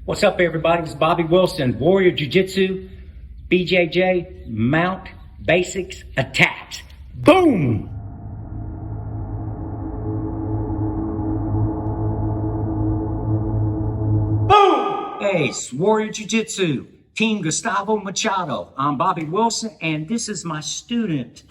What's up, everybody? It's Bobby Wilson, Warrior Jiu-jitsu, BJJ, Mount, Basics, Attacks. Boom! Boom! Hey, it's Warrior Jiu-jitsu, Team Gustavo Machado. I'm Bobby Wilson, and this is my student,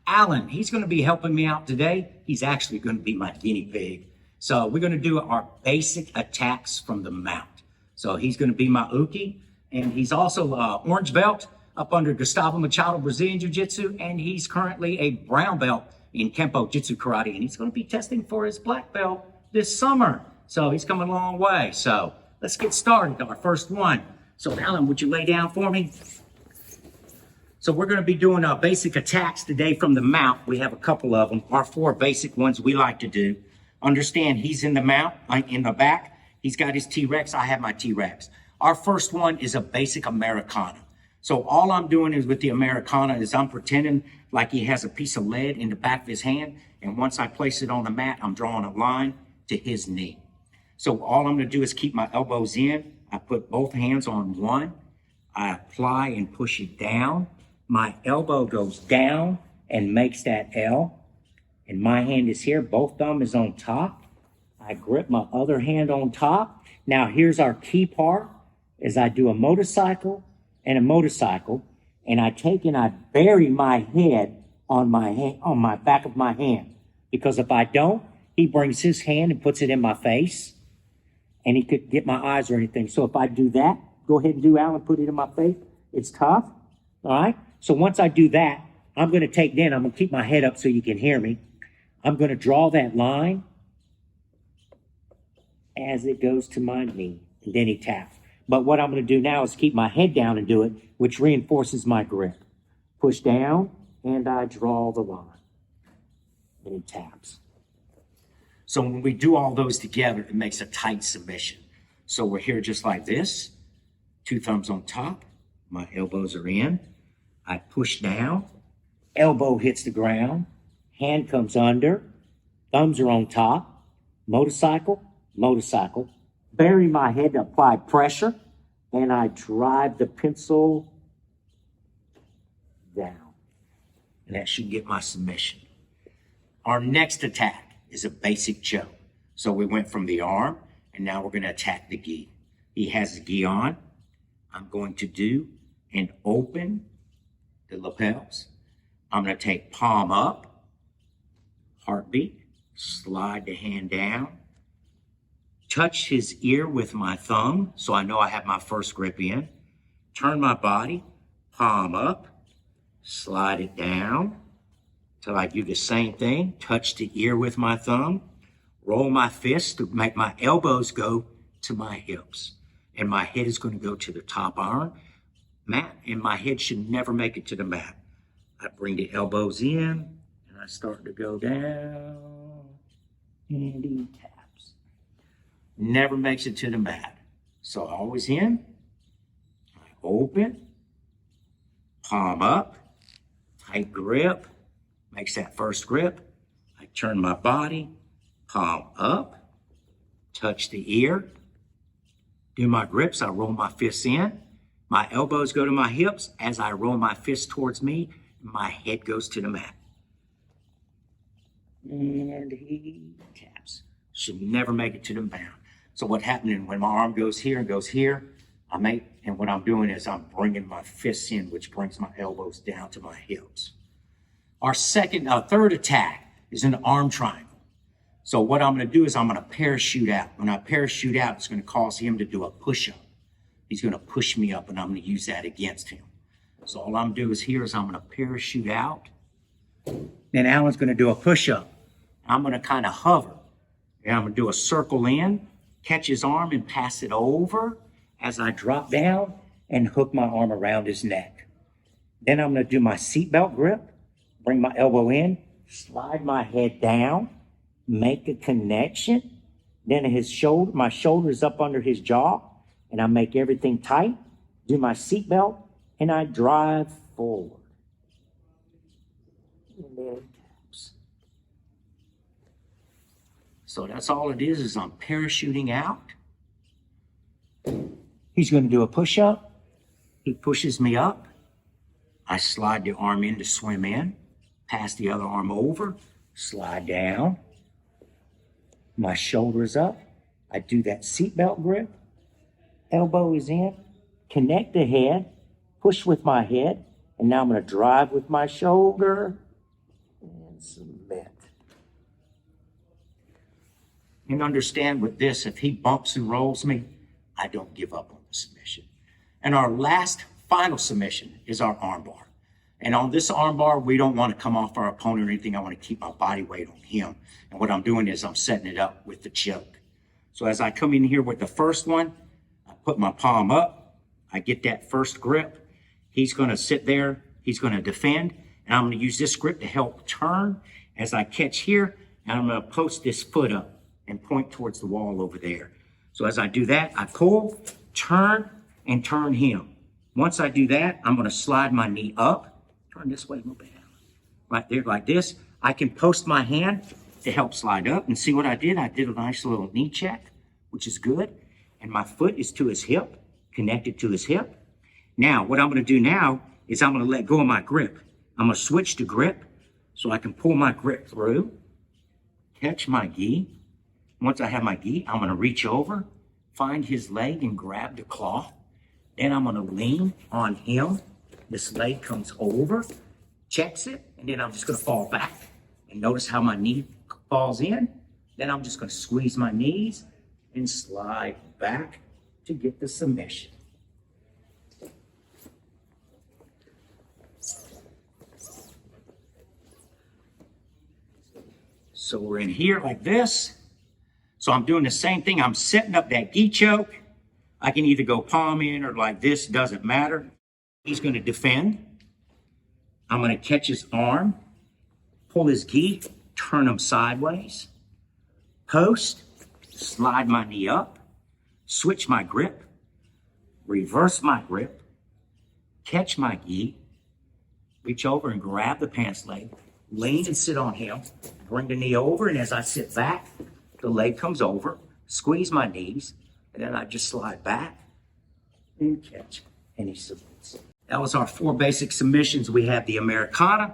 Alan. He's going to be helping me out today. He's actually going to be my guinea pig. So we're going to do our basic attacks from the mount. So he's going to be my uke, and he's also orange belt up under Gustavo Machado Brazilian Jiu-Jitsu, and he's currently a brown belt in Kempo Jitsu Karate, and he's going to be testing for his black belt this summer. So he's coming a long way. So let's get started, our first one. So Alan, would you lay down for me? So we're going to be doing our basic attacks today from the mount. We have a couple of them, our 4 basic ones we like to do. Understand, he's in the mount, in the back. He's got his T-Rex. I have my T-Rex. Our first one is a basic Americana. So all I'm doing is with the Americana is I'm pretending like he has a piece of lead in the back of his hand. And once I place it on the mat, I'm drawing a line to his knee. So all I'm going to do is keep my elbows in. I put both hands on one. I apply and push it down. My elbow goes down and makes that L. And my hand is here. Both thumb is on top. I grip my other hand on top. Now here's our key part, is I do a motorcycle, and I take and I bury my head on my back of my hand. Because if I don't, he brings his hand and puts it in my face, and he could get my eyes or anything. So if I do that, go ahead and do, Alan, put it in my face. It's tough, all right? So once I do that, I'm going to keep my head up so you can hear me. I'm going to draw that line as it goes to my knee, and then he taps. But what I'm going to do now is keep my head down and do it, which reinforces my grip. Push down, and I draw the line. And he taps. So when we do all those together, it makes a tight submission. So we're here just like this. 2 thumbs on top. My elbows are in. I push down. Elbow hits the ground. Hand comes under. Thumbs are on top. Motorcycle. Bury my head to apply pressure, and I drive the pencil down. And that should get my submission. Our next attack is a basic choke. So we went from the arm, and now we're going to attack the gi. He has the gi on. I'm going to do and open the lapels. I'm going to take palm up, heartbeat, slide the hand down, touch his ear with my thumb, so I know I have my first grip in. Turn my body, palm up, slide it down till I do the same thing. Touch the ear with my thumb, roll my fist to make my elbows go to my hips. And my head is going to go to the top iron mat, and my head should never make it to the mat. I bring the elbows in, and I start to go down, and he taps. Never makes it to the mat. So always in, I open, palm up, tight grip, makes that first grip. I turn my body, palm up, touch the ear, do my grips, I roll my fists in, my elbows go to my hips. As I roll my fist towards me, my head goes to the mat. And he taps. Should never make it to the mat. So what happened when my arm goes here and goes here, and what I'm doing is I'm bringing my fists in, which brings my elbows down to my hips. Our third attack is an arm triangle. So what I'm going to do is I'm going to parachute out. When I parachute out, it's going to cause him to do a push-up. He's going to push me up, and I'm going to use that against him. So all I'm doing is I'm going to parachute out. Then Alan's going to do a push-up. I'm going to kind of hover. And I'm going to do a circle in, catch his arm and pass it over as I drop down and hook my arm around his neck. Then I'm going to do my seatbelt grip, bring my elbow in, slide my head down, make a connection. Then my shoulder's up under his jaw, and I make everything tight, do my seatbelt, and I drive forward. And then it taps. So that's all it is I'm parachuting out. He's going to do a push-up. He pushes me up. I slide the arm in to swim in, pass the other arm over, slide down. My shoulders up. I do that seatbelt grip. Elbow is in. Connect the head. Push with my head. And now I'm going to drive with my shoulder and submit. And understand with this, if he bumps and rolls me, I don't give up on the submission. And our last final submission is our armbar. And on this armbar, we don't want to come off our opponent or anything. I want to keep my body weight on him. And what I'm doing is I'm setting it up with the choke. So as I come in here with the first one, I put my palm up. I get that first grip. He's going to sit there. He's going to defend. And I'm going to use this grip to help turn as I catch here. And I'm going to post this foot up and point towards the wall over there. So as I do that, I pull, turn, and turn him. Once I do that, I'm going to slide my knee up, turn this way a little bit, right there like this. I can post my hand to help slide up, and see what I did? I did a nice little knee check, which is good, and my foot is to his hip, connected to his hip. Now, what I'm going to do now is I'm going to let go of my grip. I'm going to switch to grip so I can pull my grip through, catch my gi. Once I have my gi, I'm going to reach over, find his leg and grab the claw. Then I'm going to lean on him. This leg comes over, checks it, and then I'm just going to fall back. And notice how my knee falls in. Then I'm just going to squeeze my knees and slide back to get the submission. So we're in here like this. So I'm doing the same thing. I'm setting up that gi choke. I can either go palm in or like this, doesn't matter. He's going to defend. I'm going to catch his arm, pull his gi, turn him sideways, post, slide my knee up, switch my grip, reverse my grip, catch my gi, reach over and grab the pants leg, lean and sit on him, bring the knee over, and as I sit back, the leg comes over, squeeze my knees, and then I just slide back and catch, and he submits. That was our 4 basic submissions. We have the Americana,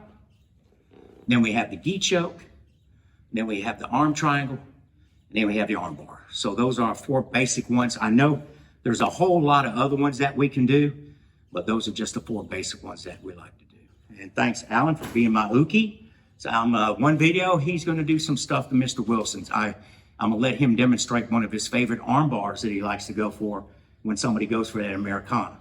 then we have the gi choke, then we have the arm triangle, and then we have the arm bar. So those are our 4 basic ones. I know there's a whole lot of other ones that we can do, but those are just the 4 basic ones that we like to do. And thanks, Alan, for being my uke. So one video, he's going to do some stuff to Mr. Wilson's. I'm going to let him demonstrate one of his favorite arm bars that he likes to go for when somebody goes for that Americana.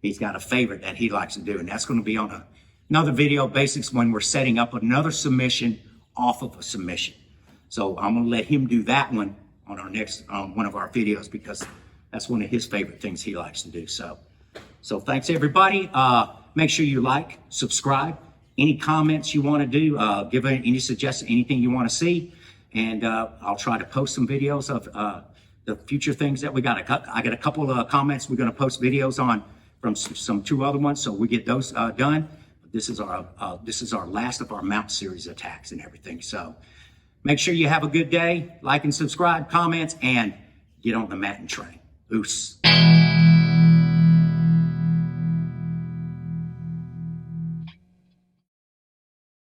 He's got a favorite that he likes to do, and that's going to be on another video basics when we're setting up another submission off of a submission. So I'm going to let him do that one on our next one of our videos because that's one of his favorite things he likes to do. So thanks, everybody. Make sure you like, subscribe. Any comments you want to do, give any suggestions, anything you want to see. And I'll try to post some videos of the future things that we got. I got a couple of comments we're going to post videos on from some 2 other ones, so we get those done. This is our last of our mount series attacks and everything. So make sure you have a good day. Like and subscribe, comments, and get on the mat and train. Oos.